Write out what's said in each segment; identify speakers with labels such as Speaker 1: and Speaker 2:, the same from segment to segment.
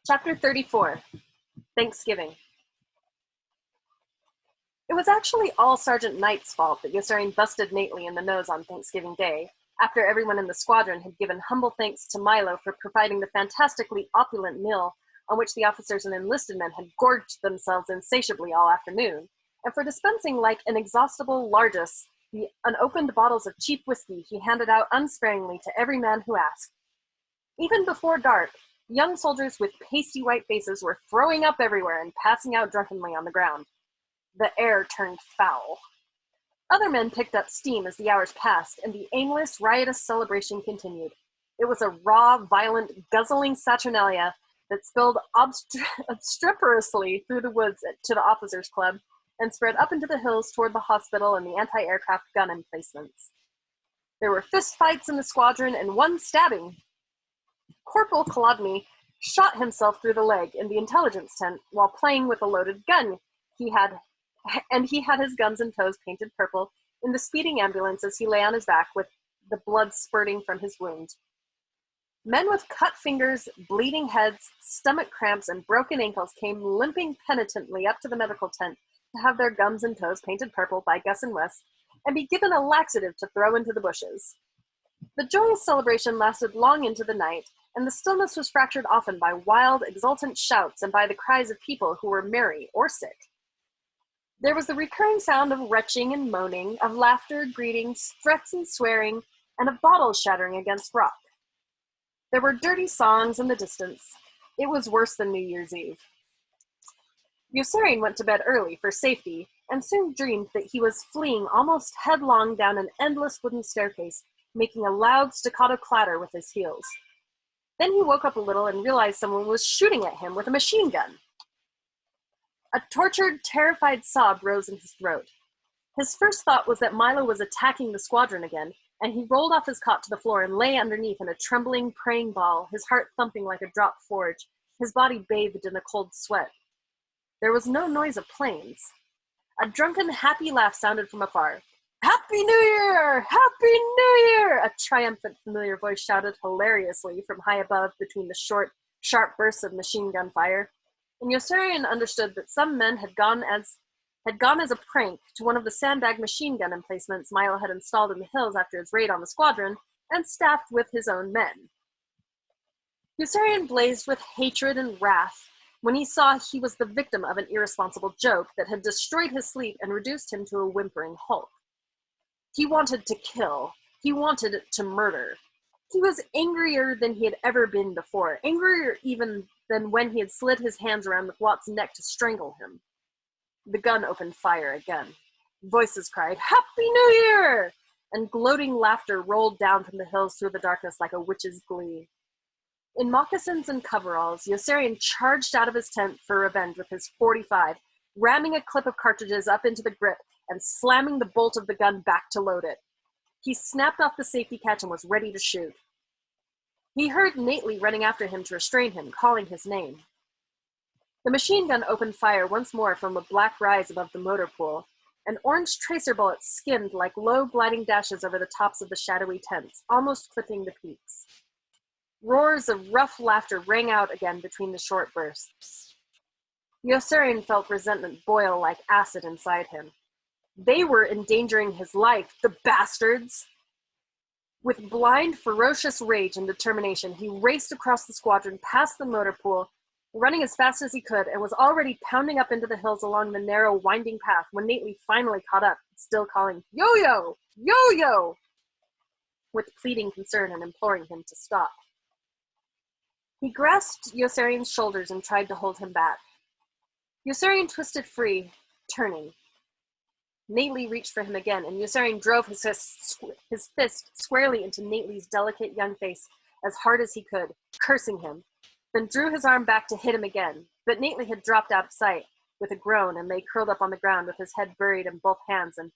Speaker 1: Chapter 34, Thanksgiving. It was actually all Sergeant Knight's fault that Yossarian busted Nately in the nose on Thanksgiving Day, after everyone in the squadron had given humble thanks to Milo for providing the fantastically opulent meal on which the officers and enlisted men had gorged themselves insatiably all afternoon, and for dispensing like an inexhaustible largesse the unopened bottles of cheap whiskey he handed out unsparingly to every man who asked. Even before dark, young soldiers with pasty white faces were throwing up everywhere and passing out drunkenly on the ground. The air turned foul. Other men picked up steam as the hours passed, and the aimless, riotous celebration continued. It was a raw, violent, guzzling saturnalia that spilled obstreperously through the woods to the officers' club and spread up into the hills toward the hospital and the anti-aircraft gun emplacements. There were fistfights in the squadron and one stabbing. Corporal Kolodny shot himself through the leg in the intelligence tent while playing with a loaded gun. He had his guns and toes painted purple in the speeding ambulance as he lay on his back with the blood spurting from his wound. Men with cut fingers, bleeding heads, stomach cramps, and broken ankles came limping penitently up to the medical tent to have their gums and toes painted purple by Gus and Wes and be given a laxative to throw into the bushes. The joyous celebration lasted long into the night, and the stillness was fractured often by wild, exultant shouts and by the cries of people who were merry or sick. There was the recurring sound of retching and moaning, of laughter, greetings, threats and swearing, and of bottles shattering against rock. There were dirty songs in the distance. It was worse than New Year's Eve. Yossarian went to bed early for safety, and soon dreamed that he was fleeing almost headlong down an endless wooden staircase, making a loud staccato clatter with his heels. Then he woke up a little and realized someone was shooting at him with a machine gun. A tortured, terrified sob rose in his throat. His first thought was that Milo was attacking the squadron again, and he rolled off his cot to the floor and lay underneath in a trembling, praying ball, his heart thumping like a dropped forge, his body bathed in a cold sweat. There was no noise of planes. A drunken, happy laugh sounded from afar. "Happy New Year! Happy New Year!" A triumphant, familiar voice shouted hilariously from high above between the short, sharp bursts of machine gun fire. And Yossarian understood that some men had gone as a prank to one of the sandbag machine gun emplacements Milo had installed in the hills after his raid on the squadron, and staffed with his own men. Yossarian blazed with hatred and wrath when he saw he was the victim of an irresponsible joke that had destroyed his sleep and reduced him to a whimpering hulk. He wanted to kill. He wanted to murder. He was angrier than he had ever been before, angrier even than when he had slid his hands around McWatt's neck to strangle him. The gun opened fire again. Voices cried, "Happy New Year!" And gloating laughter rolled down from the hills through the darkness like a witch's glee. In moccasins and coveralls, Yossarian charged out of his tent for revenge with his .45, ramming a clip of cartridges up into the grip and slamming the bolt of the gun back to load it. He snapped off the safety catch and was ready to shoot. He heard Nately running after him to restrain him, calling his name. The machine gun opened fire once more from a black rise above the motor pool, and orange tracer bullets skimmed like low gliding dashes over the tops of the shadowy tents, almost clipping the peaks. Roars of rough laughter rang out again between the short bursts. Yossarian felt resentment boil like acid inside him. They were endangering his life, the bastards! With blind, ferocious rage and determination, he raced across the squadron past the motor pool, running as fast as he could, and was already pounding up into the hills along the narrow, winding path when Nately finally caught up, still calling, "Yo-yo! Yo-yo!" with pleading concern and imploring him to stop. He grasped Yossarian's shoulders and tried to hold him back. Yossarian twisted free, turning. Nately reached for him again, and Yossarian drove his fist squarely into Nately's delicate young face as hard as he could, cursing him, then drew his arm back to hit him again, but Nately had dropped out of sight with a groan and lay curled up on the ground with his head buried in both hands and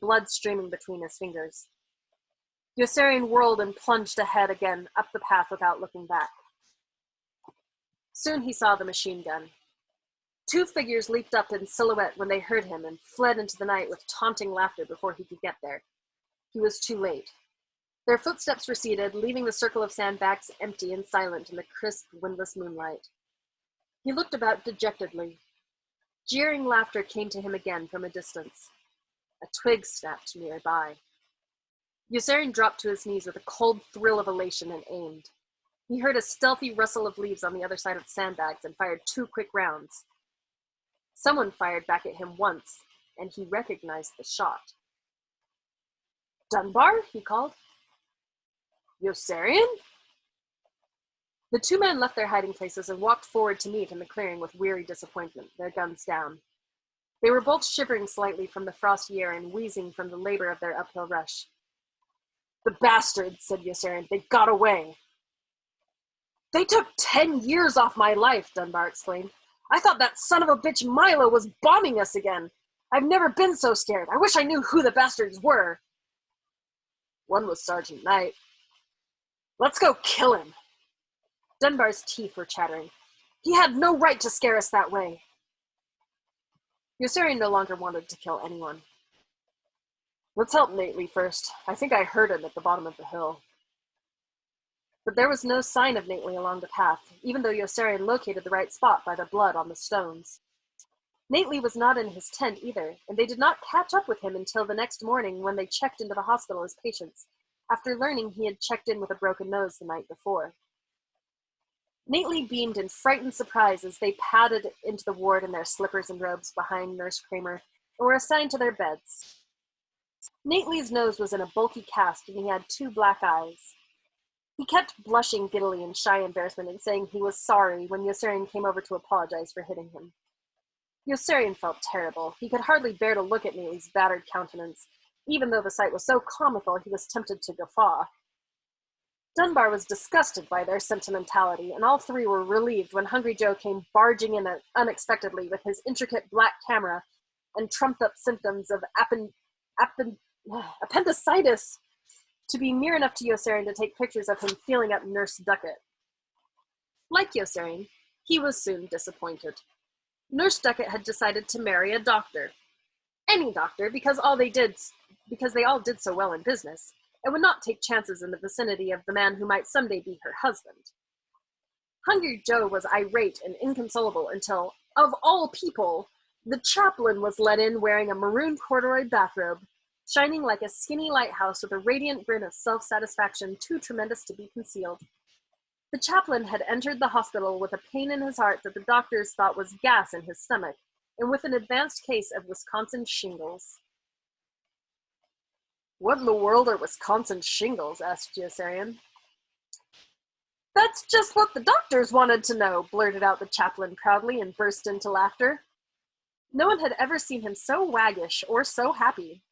Speaker 1: blood streaming between his fingers. Yossarian whirled and plunged ahead again up the path without looking back. Soon he saw the machine gun. Two figures leaped up in silhouette when they heard him and fled into the night with taunting laughter before he could get there. He was too late. Their footsteps receded, leaving the circle of sandbags empty and silent in the crisp, windless moonlight. He looked about dejectedly. Jeering laughter came to him again from a distance. A twig snapped nearby. Yossarian dropped to his knees with a cold thrill of elation and aimed. He heard a stealthy rustle of leaves on the other side of the sandbags and fired 2 quick rounds. Someone fired back at him once, and he recognized the shot. "Dunbar?" he called. "Yossarian?" The 2 men left their hiding places and walked forward to meet in the clearing with weary disappointment, their guns down. They were both shivering slightly from the frosty air and wheezing from the labor of their uphill rush. "The bastards," said Yossarian. "They got away." "They took 10 years off my life," Dunbar exclaimed. "I thought that son of a bitch Milo was bombing us again. I've never been so scared. I wish I knew who the bastards were." "One was Sergeant Knight." "Let's go kill him." Dunbar's teeth were chattering. "He had no right to scare us that way." Yossarian no longer wanted to kill anyone. "Let's help Nately first. I think I heard him at the bottom of the hill." But there was no sign of Nately along the path, even though Yossarian located the right spot by the blood on the stones. Nately was not in his tent either, and they did not catch up with him until the next morning when they checked into the hospital as patients, after learning he had checked in with a broken nose the night before. Nately beamed in frightened surprise as they padded into the ward in their slippers and robes behind Nurse Kramer and were assigned to their beds. Nately's nose was in a bulky cast and he had 2 black eyes. He kept blushing giddily in shy embarrassment and saying he was sorry when Yossarian came over to apologize for hitting him. Yossarian felt terrible. He could hardly bear to look at Nately's battered countenance. Even though the sight was so comical, he was tempted to guffaw. Dunbar was disgusted by their sentimentality, and all 3 were relieved when Hungry Joe came barging in unexpectedly with his intricate black camera and trumped-up symptoms of appendicitis to be near enough to Yossarian to take pictures of him feeling up Nurse Duckett. Like Yossarian, he was soon disappointed. Nurse Duckett had decided to marry a doctor. Any doctor, because they all did so well in business, and would not take chances in the vicinity of the man who might someday be her husband. Hungry Joe was irate and inconsolable until, of all people, the chaplain was let in wearing a maroon corduroy bathrobe, shining like a skinny lighthouse with a radiant grin of self-satisfaction too tremendous to be concealed. The chaplain had entered the hospital with a pain in his heart that the doctors thought was gas in his stomach, and with an advanced case of Wisconsin shingles. "What in the world are Wisconsin shingles?" asked Yossarian. "That's just what the doctors wanted to know," blurted out the chaplain proudly and burst into laughter. No one had ever seen him so waggish or so happy.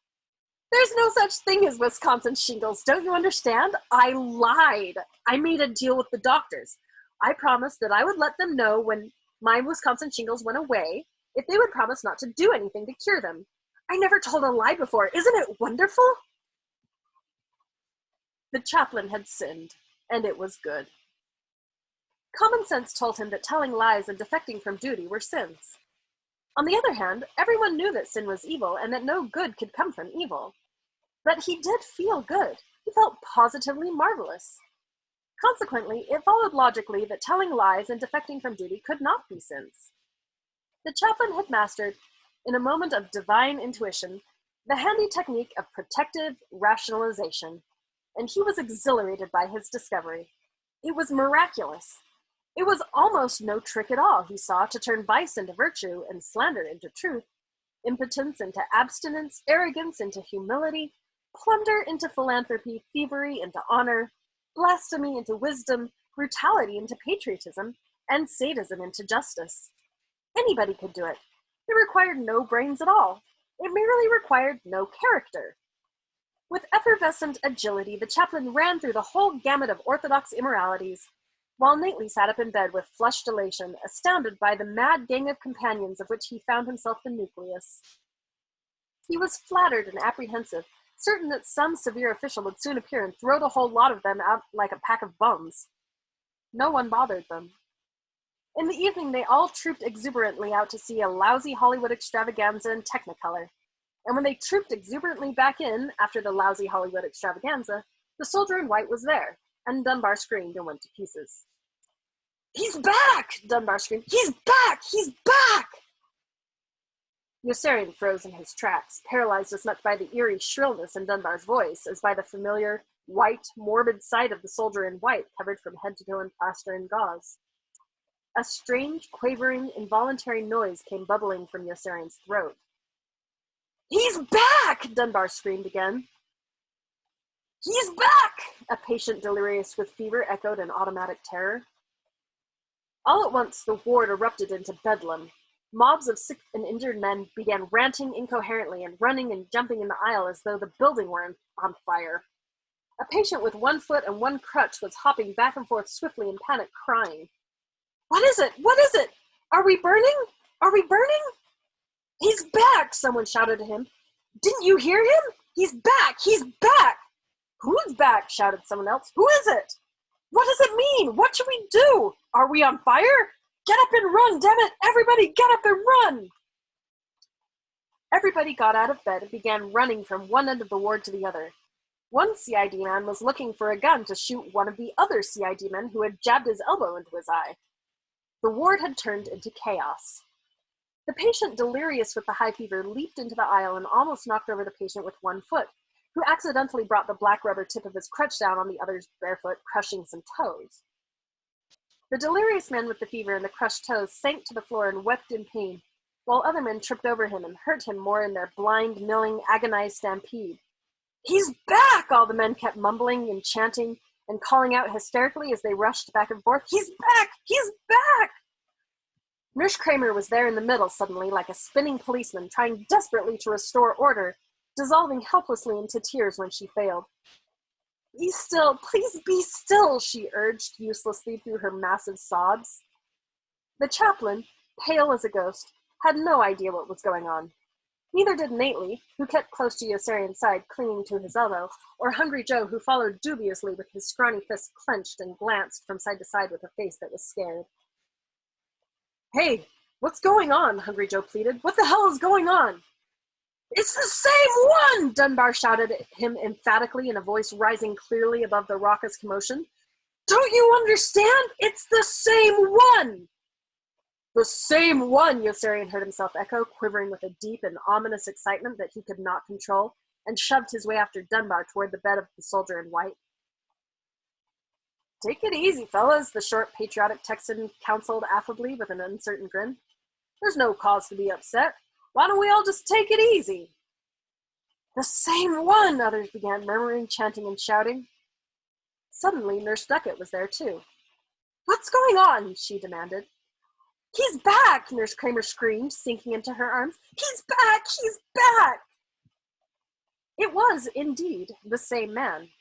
Speaker 1: "There's no such thing as Wisconsin shingles, don't you understand? I lied. I made a deal with the doctors. I promised that I would let them know when my Wisconsin shingles went away if they would promise not to do anything to cure them. I never told a lie before. Isn't it wonderful?" The chaplain had sinned, and it was good. Common sense told him that telling lies and defecting from duty were sins. On the other hand, everyone knew that sin was evil and that no good could come from evil. But he did feel good. He felt positively marvelous. Consequently, it followed logically that telling lies and defecting from duty could not be sins. The chaplain had mastered, in a moment of divine intuition, the handy technique of protective rationalization, and he was exhilarated by his discovery. It was miraculous. It was almost no trick at all, he saw, to turn vice into virtue and slander into truth, impotence into abstinence, arrogance into humility, plunder into philanthropy, thievery into honor, blasphemy into wisdom, brutality into patriotism, and sadism into justice. Anybody could do it. It required no brains at all. It merely required no character. With effervescent agility, the chaplain ran through the whole gamut of orthodox immoralities, while Nately sat up in bed with flushed elation, astounded by the mad gang of companions of which he found himself the nucleus. He was flattered and apprehensive, certain that some severe official would soon appear and throw the whole lot of them out like a pack of bums. No one bothered them. In the evening, they all trooped exuberantly out to see a lousy Hollywood extravaganza in Technicolor. And when they trooped exuberantly back in, after the lousy Hollywood extravaganza, The soldier in white was there, and Dunbar screamed and went to pieces. "He's back!" Dunbar screamed. "He's back! He's back!" Yossarian froze in his tracks, paralyzed as much by the eerie shrillness in Dunbar's voice as by the familiar, white, morbid sight of the soldier in white covered from head to toe in plaster and gauze. A strange, quavering, involuntary noise came bubbling from Yossarian's throat. "He's back!" Dunbar screamed again. "He's back!" A patient delirious with fever echoed in automatic terror. All at once the ward erupted into bedlam. Mobs of sick and injured men began ranting incoherently and running and jumping in the aisle as though the building were on fire. A patient with one foot and one crutch was hopping back and forth swiftly in panic, crying. "What is it? What is it? Are we burning? Are we burning?" "He's back!" someone shouted to him. "Didn't you hear him? He's back! He's back!" "Who's back?" shouted someone else. "Who is it? What does it mean? What should we do? Are we on fire? Get up and run, damn it! Everybody get up and run!" Everybody got out of bed and began running from one end of the ward to the other. One CID man was looking for a gun to shoot one of the other CID men who had jabbed his elbow into his eye. The ward had turned into chaos. The patient, delirious with the high fever, leaped into the aisle and almost knocked over the patient with one foot, who accidentally brought the black rubber tip of his crutch down on the other's barefoot, crushing some toes. The delirious man with the fever and the crushed toes sank to the floor and wept in pain, while other men tripped over him and hurt him more in their blind, milling, agonized stampede. "He's back!" all the men kept mumbling and chanting and calling out hysterically as they rushed back and forth. "He's back! He's back!" Nurse Kramer was there in the middle suddenly, like a spinning policeman, trying desperately to restore order, dissolving helplessly into tears when she failed. "Be still, please be still," she urged uselessly through her massive sobs. The chaplain, pale as a ghost, had no idea what was going on. Neither did Nately, who kept close to Yossarian's side, clinging to his elbow, or Hungry Joe, who followed dubiously with his scrawny fists clenched and glanced from side to side with a face that was scared. "Hey, what's going on?" Hungry Joe pleaded. "What the hell is going on?" "It's the same one!" Dunbar shouted at him emphatically in a voice rising clearly above the raucous commotion. "Don't you understand? It's the same one!" "The same one," Yossarian heard himself echo, quivering with a deep and ominous excitement that he could not control, and shoved his way after Dunbar toward the bed of the soldier in white. "Take it easy, fellas," the short, patriotic Texan counseled affably with an uncertain grin. "There's no cause to be upset. Why don't we all just take it easy?" "The same one," others began murmuring, chanting, and shouting. Suddenly, Nurse Duckett was there, too. "What's going on?" she demanded. "He's back!" Nurse Kramer screamed, sinking into her arms. "He's back! He's back!" It was, indeed, the same man.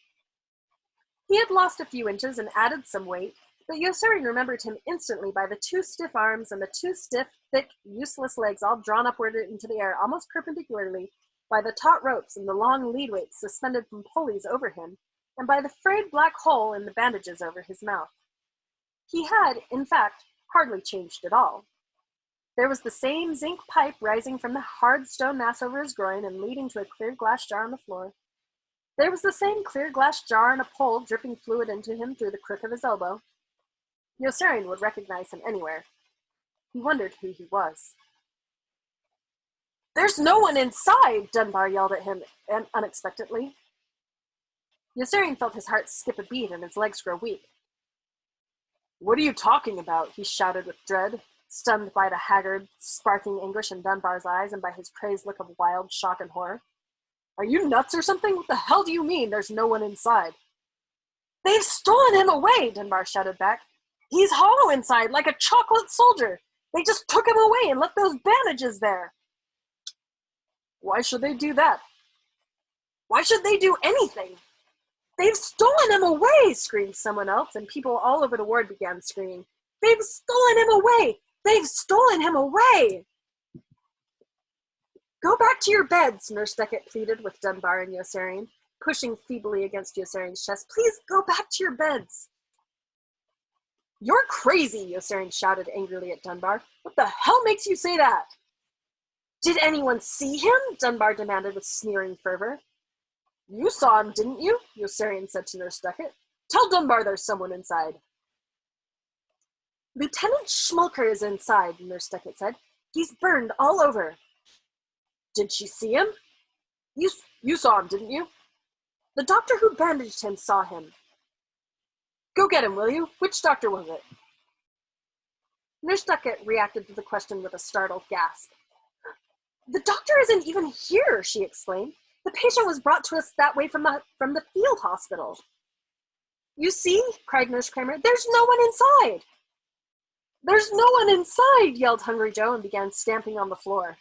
Speaker 1: He had lost a few inches and added some weight, but Yossarian remembered him instantly by the two stiff arms and the two stiff, thick, useless legs all drawn upward into the air almost perpendicularly, by the taut ropes and the long lead weights suspended from pulleys over him, and by the frayed black hole in the bandages over his mouth. He had, in fact, hardly changed at all. There was the same zinc pipe rising from the hard stone mass over his groin and leading to a clear glass jar on the floor. There was the same clear glass jar and a pole dripping fluid into him through the crook of his elbow. Yossarian would recognize him anywhere. He wondered who he was. "There's no one inside!" Dunbar yelled at him unexpectedly. Yossarian felt his heart skip a beat and his legs grow weak. "What are you talking about?" he shouted with dread, stunned by the haggard, sparkling anguish in Dunbar's eyes and by his crazed look of wild shock and horror. "Are you nuts or something? What the hell do you mean there's no one inside?" "They've stolen him away!" Dunbar shouted back. "He's hollow inside, like a chocolate soldier. They just took him away and left those bandages there." "Why should they do that?" "Why should they do anything?" "They've stolen him away!" screamed someone else, and people all over the ward began screaming. "They've stolen him away! They've stolen him away!" "Go back to your beds," Nurse Duckett pleaded with Dunbar and Yossarian, pushing feebly against Yossarian's chest. "Please go back to your beds." "You're crazy," Yossarian shouted angrily at Dunbar. "What the hell makes you say that?" "Did anyone see him?" Dunbar demanded with sneering fervor. You saw him, didn't you? Yossarian said to Nurse Duckett. Tell Dunbar there's someone inside. Lieutenant Schmulker is inside, Nurse Duckett said. He's burned all over. Did she see him? You saw him, didn't you? The doctor who bandaged him saw him. Go get him, will you? Which doctor was it? Nurse Duckett reacted to the question with a startled gasp. The doctor isn't even here, she exclaimed. The patient was brought to us that way from the field hospital. You see, cried Nurse Kramer, there's no one inside. There's no one inside, yelled Hungry Joe and began stamping on the floor.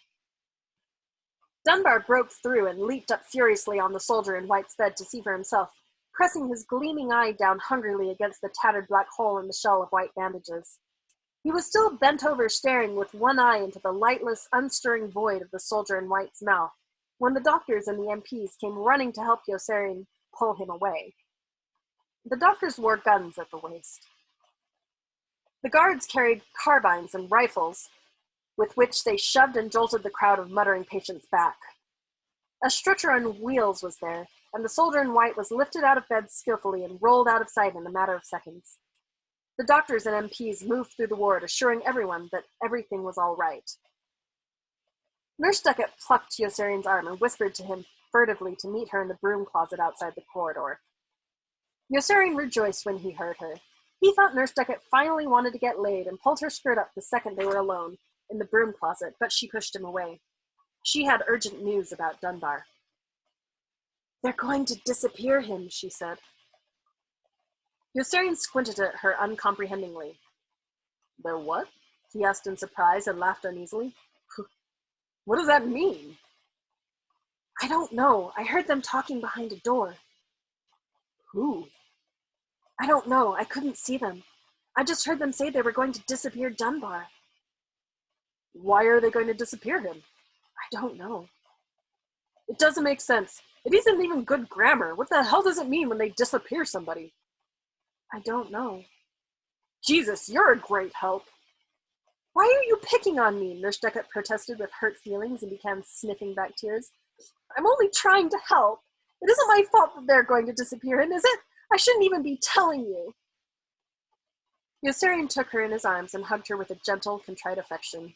Speaker 1: Dunbar broke through and leaped up furiously on the soldier in white's bed to see for himself, pressing his gleaming eye down hungrily against the tattered black hole in the shell of white bandages. He was still bent over staring with one eye into the lightless, unstirring void of the soldier in white's mouth, when the doctors and the MPs came running to help Yossarian pull him away. The doctors wore guns at the waist. The guards carried carbines and rifles, with which they shoved and jolted the crowd of muttering patients back. A stretcher on wheels was there, and the soldier in white was lifted out of bed skillfully and rolled out of sight in a matter of seconds. The doctors and MPs moved through the ward, assuring everyone that everything was all right. Nurse Duckett plucked Yossarian's arm and whispered to him furtively to meet her in the broom closet outside the corridor. Yossarian rejoiced when he heard her. He thought Nurse Duckett finally wanted to get laid and pulled her skirt up the second they were alone in the broom closet, but she pushed him away. She had urgent news about Dunbar. They're going to disappear him, she said. Yossarian squinted at her uncomprehendingly. They're what? He asked in surprise and laughed uneasily. What does that mean? I don't know. I heard them talking behind a door. Who? I don't know. I couldn't see them. I just heard them say they were going to disappear Dunbar. Why are they going to disappear him? I don't know. It doesn't make sense. It isn't even good grammar. What the hell does it mean when they disappear somebody? I don't know. Jesus, you're a great help. Why are you picking on me? Nurse Duckett protested with hurt feelings and began sniffing back tears. I'm only trying to help. It isn't my fault that they're going to disappear him, is it? I shouldn't even be telling you. Yossarian took her in his arms and hugged her with a gentle, contrite affection.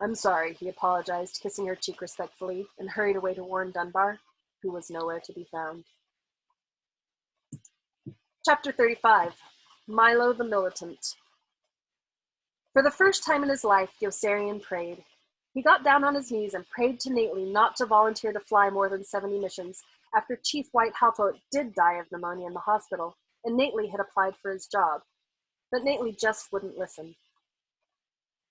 Speaker 1: I'm sorry, he apologized, kissing her cheek respectfully, and hurried away to warn Dunbar, who was nowhere to be found. Chapter 35. Milo the Militant. For the first time in his life, Yossarian prayed. He got down on his knees and prayed to Nately not to volunteer to fly more than 70 missions after Chief White Halfoat did die of pneumonia in the hospital, and Nately had applied for his job. But Nately just wouldn't listen.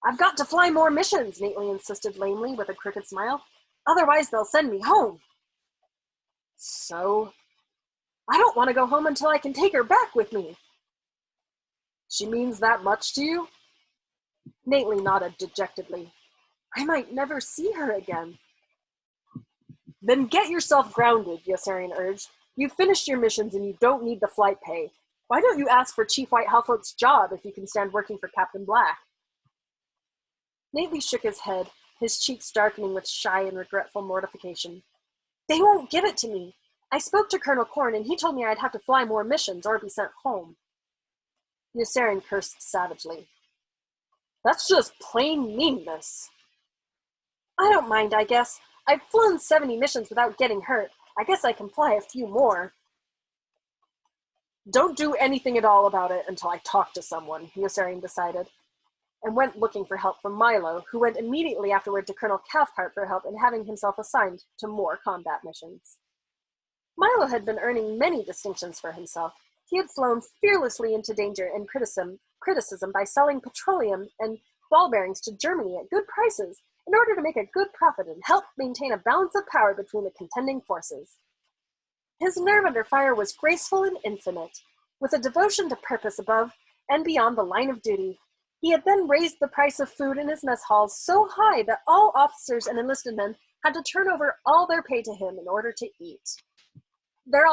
Speaker 1: I've got to fly more missions, Nately insisted lamely with a crooked smile. Otherwise they'll send me home. So? I don't want to go home until I can take her back with me. She means that much to you? Nately nodded dejectedly. I might never see her again. Then get yourself grounded, Yossarian urged. You've finished your missions and you don't need the flight pay. Why don't you ask for Chief White Halfoat's job if you can stand working for Captain Black? Nately shook his head, his cheeks darkening with shy and regretful mortification. They won't give it to me. I spoke to Colonel Corn and he told me I'd have to fly more missions or be sent home. Yossarian cursed savagely. That's just plain meanness. I don't mind, I guess. I've flown 70 missions without getting hurt. I guess I can fly a few more. Don't do anything at all about it until I talk to someone, Yossarian decided, and went looking for help from Milo, who went immediately afterward to Colonel Cathcart for help in having himself assigned to more combat missions. Milo had been earning many distinctions for himself. He had flown fearlessly into danger and criticism by selling petroleum and ball bearings to Germany at good prices in order to make a good profit and help maintain a balance of power between the contending forces. His nerve under fire was graceful and infinite, with a devotion to purpose above and beyond the line of duty. He had then raised the price of food in his mess halls so high that all officers and enlisted men had to turn over all their pay to him in order to eat. There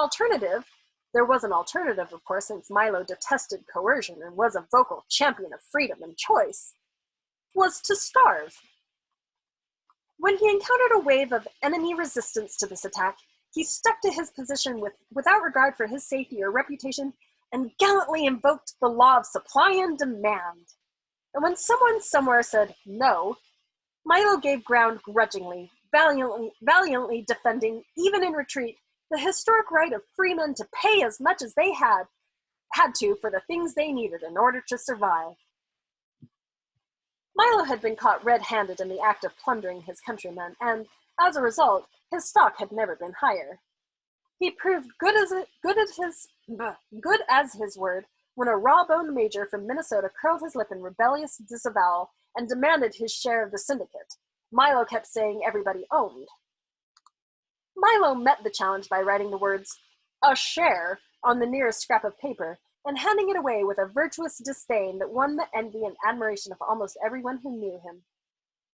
Speaker 1: was an alternative, of course, since Milo detested coercion and was a vocal champion of freedom and choice, was to starve. When he encountered a wave of enemy resistance to this attack, He stuck to his position without regard for his safety or reputation and gallantly invoked the law of supply and demand. And when someone somewhere said no, Milo gave ground grudgingly, valiantly defending, even in retreat, the historic right of freemen to pay as much as they had to for the things they needed in order to survive. Milo had been caught red-handed in the act of plundering his countrymen, and, as a result, his stock had never been higher. He proved good as his word when a raw-boned major from Minnesota curled his lip in rebellious disavowal and demanded his share of the syndicate. Milo kept saying everybody owned. Milo met the challenge by writing the words, "a share," on the nearest scrap of paper, and handing it away with a virtuous disdain that won the envy and admiration of almost everyone who knew him.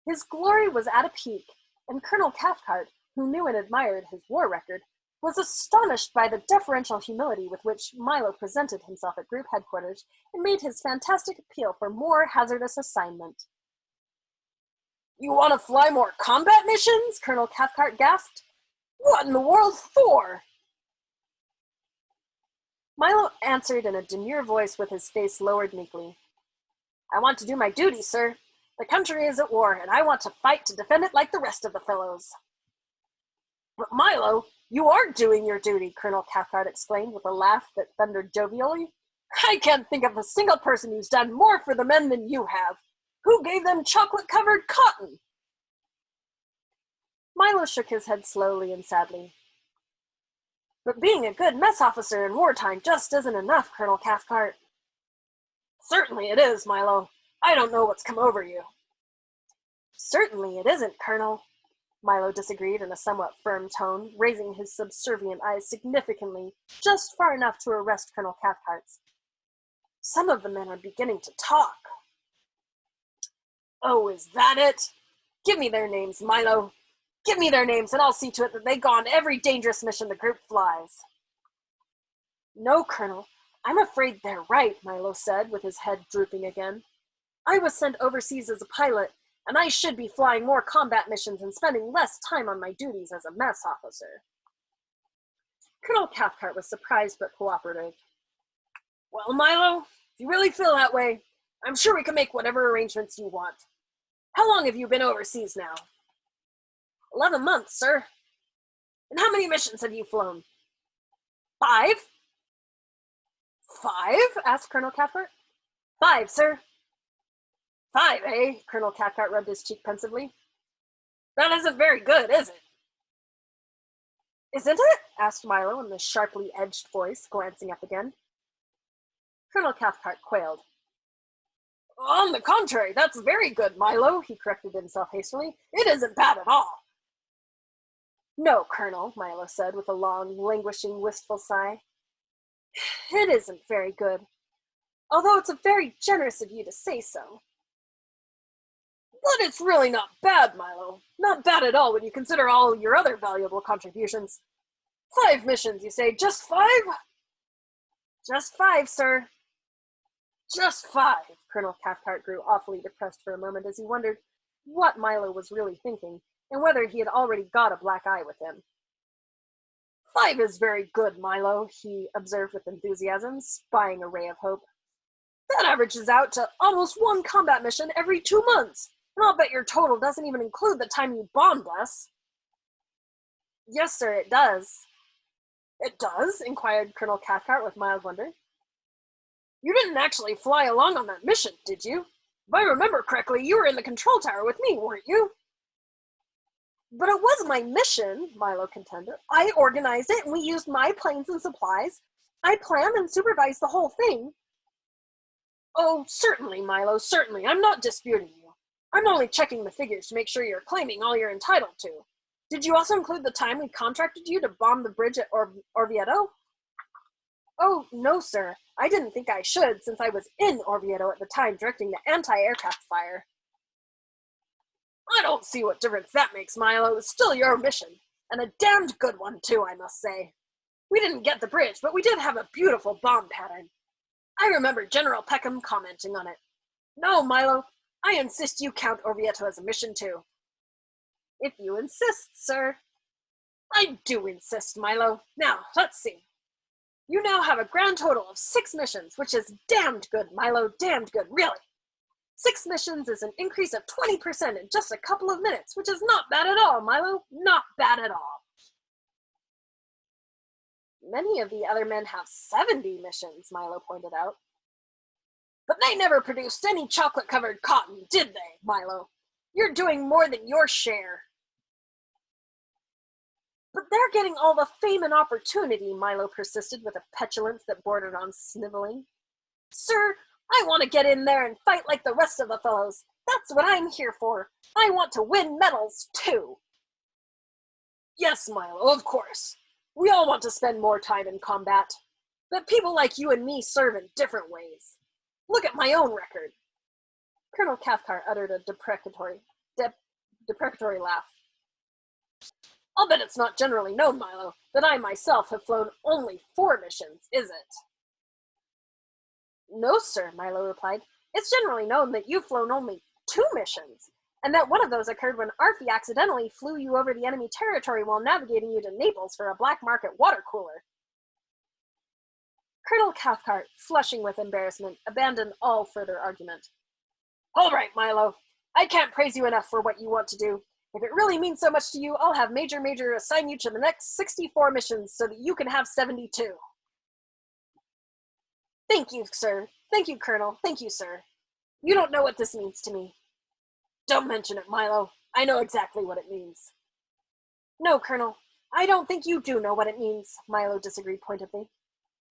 Speaker 1: His glory was at a peak, and Colonel Cathcart, who knew and admired his war record, was astonished by the deferential humility with which Milo presented himself at group headquarters and made his fantastic appeal for more hazardous assignment. "You want to fly more combat missions?" Colonel Cathcart gasped. "What in the world for?" Milo answered in a demure voice with his face lowered meekly. "I want to do my duty, sir. The country is at war, and I want to fight to defend it like the rest of the fellows." "But Milo, you are doing your duty," Colonel Cathcart exclaimed with a laugh that thundered jovially. "I can't think of a single person who's done more for the men than you have. Who gave them chocolate-covered cotton?" Milo shook his head slowly and sadly. "But being a good mess officer in wartime just isn't enough, Colonel Cathcart." "Certainly it is, Milo. I don't know what's come over you." "Certainly it isn't, Colonel." Milo disagreed in a somewhat firm tone, raising his subservient eyes significantly, just far enough to arrest Colonel Cathcart's. "Some of the men are beginning to talk." "Oh, is that it? Give me their names, Milo. Give me their names, and I'll see to it that they go on every dangerous mission the group flies." "No, Colonel, I'm afraid they're right," Milo said, with his head drooping again. "I was sent overseas as a pilot, and I should be flying more combat missions and spending less time on my duties as a mess officer." Colonel Cathcart was surprised but cooperative. "Well, Milo, if you really feel that way, I'm sure we can make whatever arrangements you want. How long have you been overseas now?" 11 months, sir." "And how many missions have you flown?" "5." "5?" asked Colonel Cathcart. "5, sir." "5, eh?" Colonel Cathcart rubbed his cheek pensively. "That isn't very good, is it?" "Isn't it?" asked Milo in a sharply edged voice, glancing up again. Colonel Cathcart quailed. "On the contrary, that's very good, Milo," he corrected himself hastily. "It isn't bad at all." "No, Colonel," Milo said with a long, languishing, wistful sigh. "It isn't very good, although it's very generous of you to say so." "But it's really not bad, Milo. Not bad at all when you consider all your other valuable contributions. 5 missions, you say? Just 5? "Just 5, sir." "Just 5. Colonel Cathcart grew awfully depressed for a moment as he wondered what Milo was really thinking, and whether he had already got a black eye with him. "5 is very good, Milo," he observed with enthusiasm, spying a ray of hope. "That averages out to almost 1 combat mission every 2 months, and I'll bet your total doesn't even include the time you bombed us." "Yes, sir, it does." "It does?" inquired Colonel Cathcart with mild wonder. "You didn't actually fly along on that mission, did you? If I remember correctly, you were in the control tower with me, weren't you?" "But it wasn't my mission," Milo contended. "I organized it, and we used my planes and supplies. I planned and supervised the whole thing." "Oh, certainly, Milo, certainly. I'm not disputing you. I'm only checking the figures to make sure you're claiming all you're entitled to. Did you also include the time we contracted you to bomb the bridge at Orvieto?" "Oh, no, sir. I didn't think I should, since I was in Orvieto at the time directing the anti-aircraft fire." "I don't see what difference that makes, Milo. It's still your mission, and a damned good one, too, I must say. We didn't get the bridge, but we did have a beautiful bomb pattern. I remember General Peckham commenting on it. No, Milo, I insist you count Orvieto as a mission, too." "If you insist, sir." I do insist, Milo. Now, let's see. You now have a grand total of 6 missions, which is damned good, Milo, damned good, really. 6 missions is an increase of 20% in just a couple of minutes, which is not bad at all, Milo, not bad at all. Many of the other men have 70 missions, Milo pointed out. But they never produced any chocolate-covered cotton, did they, Milo? You're doing more than your share. But they're getting all the fame and opportunity, Milo persisted with a petulance that bordered on sniveling. Sir, I want to get in there and fight like the rest of the fellows. That's what I'm here for. I want to win medals, too. Yes, Milo, of course. We all want to spend more time in combat. But people like you and me serve in different ways. Look at my own record. Colonel Cathcart uttered a deprecatory laugh. I'll bet it's not generally known, Milo, that I myself have flown only 4 missions, is it? No, sir, Milo replied. It's generally known that you've flown only 2 missions, and that one of those occurred when Arfie accidentally flew you over the enemy territory while navigating you to Naples for a black market water cooler. Colonel Cathcart, flushing with embarrassment, abandoned all further argument. All right, Milo. I can't praise you enough for what you want to do. If it really means so much to you, I'll have Major assign you to the next 64 missions so that you can have 72. Thank you, sir. Thank you, Colonel. Thank you, sir. You don't know what this means to me. Don't mention it, Milo. I know exactly what it means. No, Colonel. I don't think you do know what it means, Milo disagreed pointedly.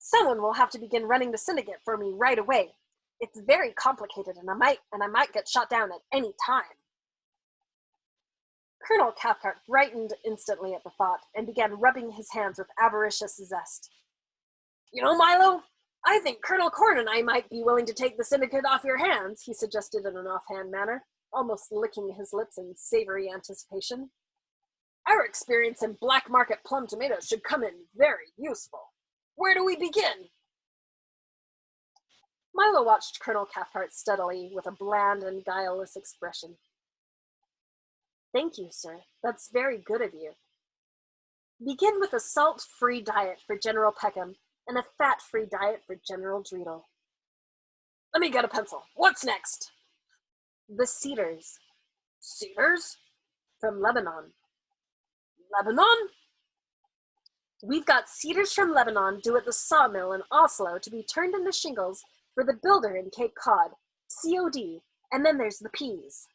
Speaker 1: Someone will have to begin running the syndicate for me right away. It's very complicated, and I might get shot down at any time. Colonel Cathcart brightened instantly at the thought and began rubbing his hands with avaricious zest. You know, Milo, I think Colonel Corn and I might be willing to take the syndicate off your hands, he suggested in an offhand manner, almost licking his lips in savory anticipation. Our experience in black market plum tomatoes should come in very useful. Where do we begin? Milo watched Colonel Cathcart steadily with a bland and guileless expression. Thank you, sir. That's very good of you. Begin with a salt-free diet for General Peckham and a fat-free diet for General Dreedle. Let me get a pencil. What's next? The cedars. Cedars? From Lebanon. Lebanon? We've got cedars from Lebanon due at the sawmill in Oslo to be turned into shingles for the builder in Cape Cod, COD, and then there's the peas.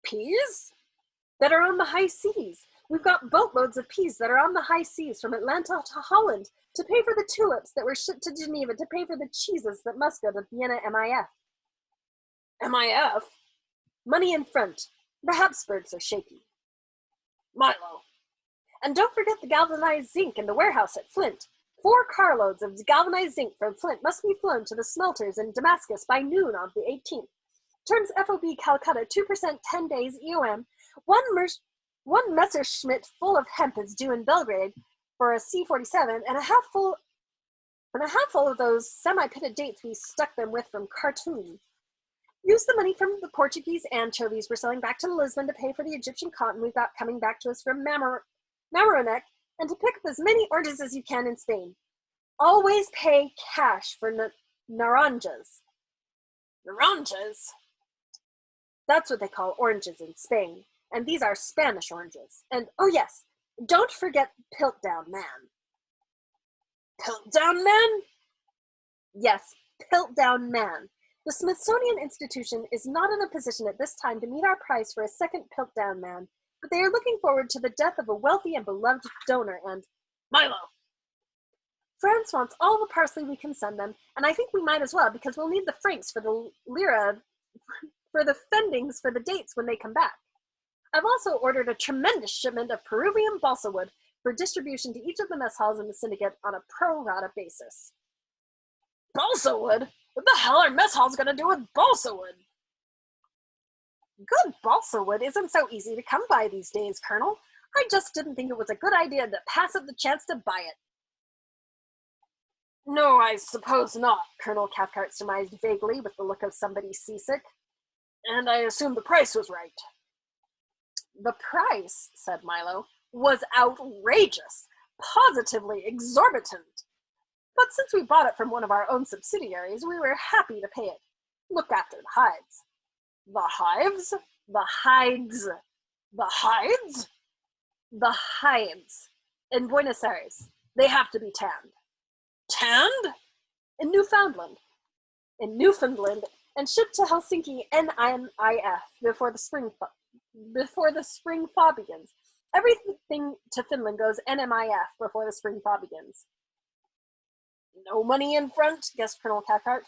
Speaker 1: Peas? That are on the high seas. We've got boatloads of peas that are on the high seas from Atlanta to Holland to pay for the tulips that were shipped to Geneva to pay for the cheeses that must go to Vienna MIF. MIF? Money in front. The Habsburgs are shaky. Milo. And don't forget the galvanized zinc in the warehouse at Flint. 4 carloads of galvanized zinc from Flint must be flown to the smelters in Damascus by noon on the 18th. Terms FOB Calcutta 2% 10 days EOM. One Messerschmitt full of hemp is due in Belgrade for a C-47 and a half full of those semi-pitted dates we stuck them with from Khartoum. Use the money from the Portuguese anchovies we're selling back to Lisbon to pay for the Egyptian cotton we've got coming back to us from Mamaroneck and to pick up as many oranges as you can in Spain. Always pay cash for naranjas. Naranjas? That's what they call oranges in Spain. And these are Spanish oranges. And, oh yes, don't forget Piltdown Man. Piltdown Man? Yes, Piltdown Man. The Smithsonian Institution is not in a position at this time to meet our price for a second Piltdown Man, but they are looking forward to the death of a wealthy and beloved donor and... Milo! France wants all the parsley we can send them, and I think we might as well because we'll need the francs for the lira, for the fendings for the dates when they come back. I've also ordered a tremendous shipment of Peruvian balsa wood for distribution to each of the mess halls in the syndicate on a pro rata basis. Balsa wood? What the hell are mess halls going to do with balsa wood? Good balsa wood isn't so easy to come by these days, Colonel. I just didn't think it was a good idea to pass up the chance to buy it. No, I suppose not, Colonel Cathcart surmised vaguely with the look of somebody seasick. And I assume the price was right. The price, said Milo, was outrageous, positively exorbitant. But since we bought it from one of our own subsidiaries, we were happy to pay it. Look after the hides. The hives? The hides. The hides? The hides. In Buenos Aires. They have to be tanned. Tanned? In Newfoundland. And shipped to Helsinki NIF before the spring thaw begins. Everything to Finland goes NMIF before the spring thaw begins. No money in front, guessed Colonel Cathcart.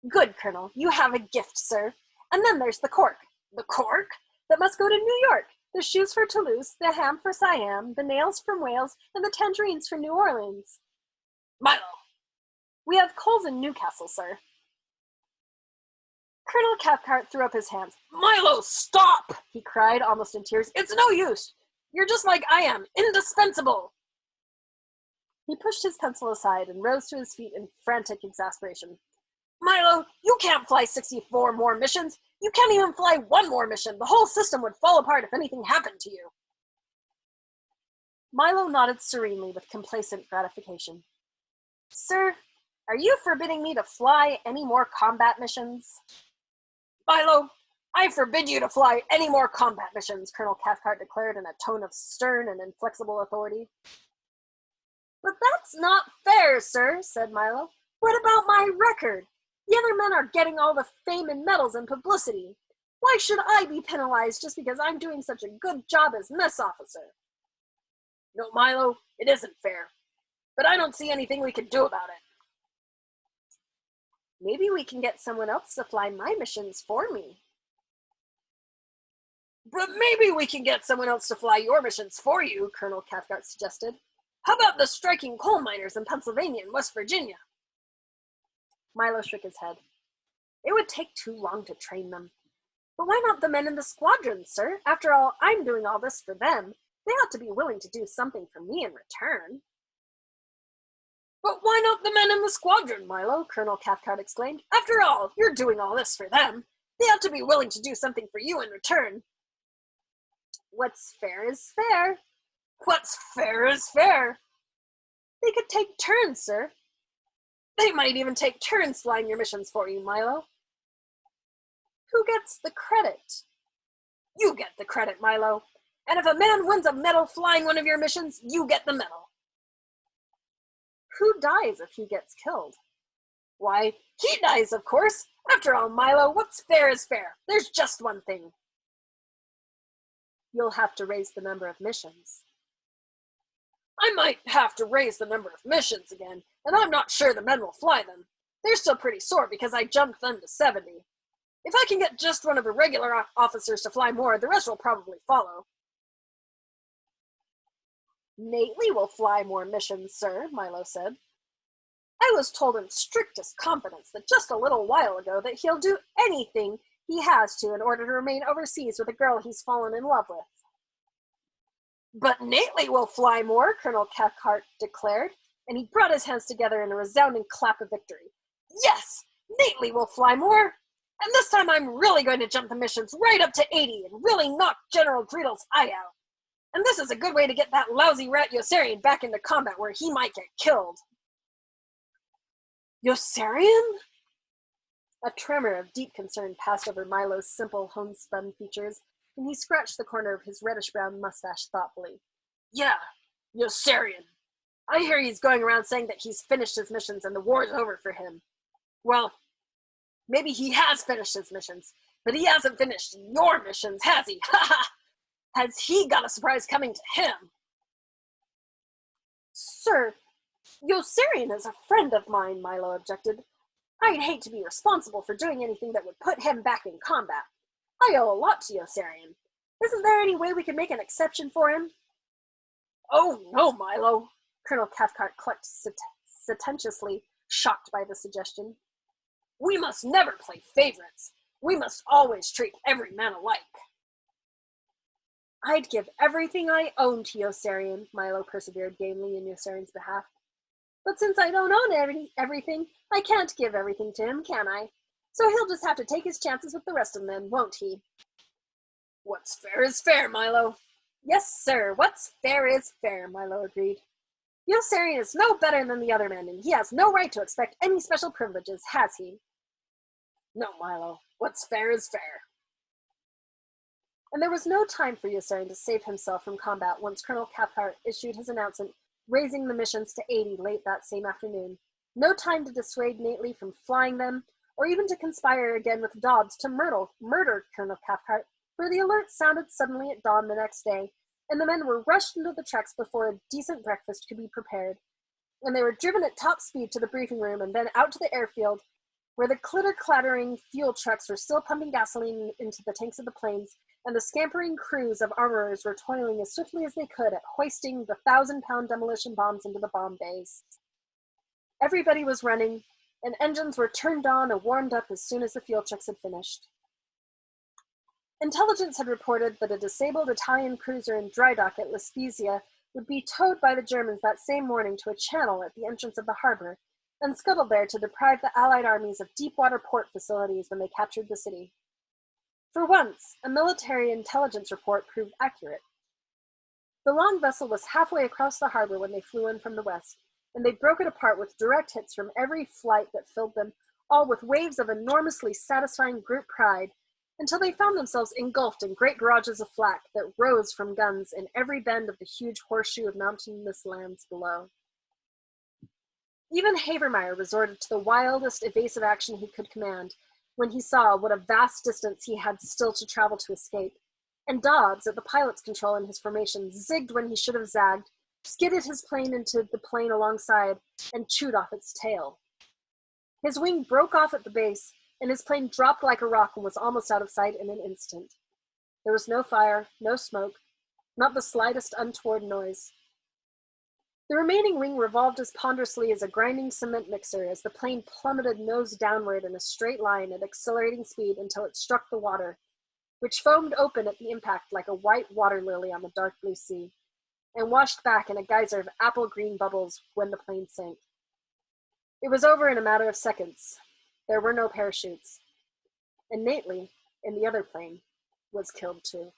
Speaker 1: Good, Colonel, you have a gift, sir. And then there's the cork. The cork? That must go to New York. The shoes for Toulouse, the ham for Siam, the nails from Wales, and the tangerines for New Orleans. Milo. We have coals in Newcastle, sir. Colonel Cathcart threw up his hands. Milo, stop! He cried, almost in tears. It's no use. You're just like I am, indispensable. He pushed his pencil aside and rose to his feet in frantic exasperation. Milo, you can't fly 64 more missions. You can't even fly one more mission. The whole system would fall apart if anything happened to you. Milo nodded serenely with complacent gratification. Sir, are you forbidding me to fly any more combat missions? Milo, I forbid you to fly any more combat missions, Colonel Cathcart declared in a tone of stern and inflexible authority. But that's not fair, sir, said Milo. What about my record? The other men are getting all the fame and medals and publicity. Why should I be penalized just because I'm doing such a good job as mess officer? No, Milo, it isn't fair. But I don't see anything we can do about it. Maybe we can get someone else to fly my missions for me. But maybe we can get someone else to fly your missions for you, Colonel Cathcart suggested. How about the striking coal miners in Pennsylvania and West Virginia? Milo shook his head. It would take too long to train them. But why not the men in the squadron, sir? After all, I'm doing all this for them. They ought to be willing to do something for me in return. But why not the men in the squadron, Milo? Colonel Cathcart exclaimed. After all, you're doing all this for them. They ought to be willing to do something for you in return. What's fair is fair. What's fair is fair. They could take turns, sir. They might even take turns flying your missions for you, Milo. Who gets the credit? You get the credit, Milo. And if a man wins a medal flying one of your missions, you get the medal. Who dies if he gets killed? Why, he dies, of course. After all, Milo, what's fair is fair. There's just one thing. You'll have to raise the number of missions. I might have to raise the number of missions again, and I'm not sure the men will fly them. They're still pretty sore because I jumped them to 70. If I can get just one of the regular officers to fly more, the rest will probably follow. Nately will fly more missions, sir, Milo said. I was told in strictest confidence that just a little while ago that he'll do anything he has to in order to remain overseas with a girl he's fallen in love with. But Nately will fly more, Colonel Cathcart declared, and he brought his hands together in a resounding clap of victory. Yes, Nately will fly more, and this time I'm really going to jump the missions right up to 80 and really knock General Greedle's eye out. And this is a good way to get that lousy rat Yossarian back into combat where he might get killed. Yossarian? A tremor of deep concern passed over Milo's simple, homespun features, and he scratched the corner of his reddish-brown mustache thoughtfully. Yeah, Yossarian. I hear he's going around saying that he's finished his missions and the war's over for him. Well, maybe he has finished his missions, but he hasn't finished your missions, has he? Ha ha! Has he got a surprise coming to him? Sir, Yossarian is a friend of mine, Milo objected. I'd hate to be responsible for doing anything that would put him back in combat. I owe a lot to Yossarian. Isn't there any way we could make an exception for him? Oh, no, Milo, Colonel Cathcart clucked sententiously, shocked by the suggestion. We must never play favorites. We must always treat every man alike. I'd give everything I own to Yossarian, Milo persevered gamely in Yossarian's behalf. But since I don't own everything, I can't give everything to him, can I? So he'll just have to take his chances with the rest of them, won't he? What's fair is fair, Milo. Yes, sir, what's fair is fair, Milo agreed. Yossarian is no better than the other men, and he has no right to expect any special privileges, has he? No, Milo, what's fair is fair. And there was no time for Yossarian to save himself from combat once Colonel Cathcart issued his announcement raising the missions to 80 late that same afternoon. No time to dissuade Nately from flying them, or even to conspire again with Dobbs to murder Colonel Cathcart, for the alert sounded suddenly at dawn the next day, and the men were rushed into the trucks before a decent breakfast could be prepared. And they were driven at top speed to the briefing room and then out to the airfield, where the clitter-clattering fuel trucks were still pumping gasoline into the tanks of the planes, and the scampering crews of armorers were toiling as swiftly as they could at hoisting the 1,000-pound demolition bombs into the bomb bays. Everybody was running, and engines were turned on and warmed up as soon as the fuel trucks had finished. Intelligence had reported that a disabled Italian cruiser in dry dock at La Spezia would be towed by the Germans that same morning to a channel at the entrance of the harbor, and scuttled there to deprive the Allied armies of deep-water port facilities when they captured the city. For once, a military intelligence report proved accurate. The long vessel was halfway across the harbor when they flew in from the west, and they broke it apart with direct hits from every flight that filled them, all with waves of enormously satisfying group pride, until they found themselves engulfed in great barrages of flak that rose from guns in every bend of the huge horseshoe of mountainous lands below. Even Havermeyer resorted to the wildest evasive action he could command when he saw what a vast distance he had still to travel to escape, and Dobbs, at the pilot's control in his formation, zigged when he should have zagged, skidded his plane into the plane alongside, and chewed off its tail. His wing broke off at the base, and his plane dropped like a rock and was almost out of sight in an instant. There was no fire, no smoke, not the slightest untoward noise. The remaining wing revolved as ponderously as a grinding cement mixer as the plane plummeted nose downward in a straight line at accelerating speed until it struck the water, which foamed open at the impact like a white water lily on the dark blue sea, and washed back in a geyser of apple-green bubbles when the plane sank. It was over in a matter of seconds. There were no parachutes. And Nately, in the other plane, was killed too.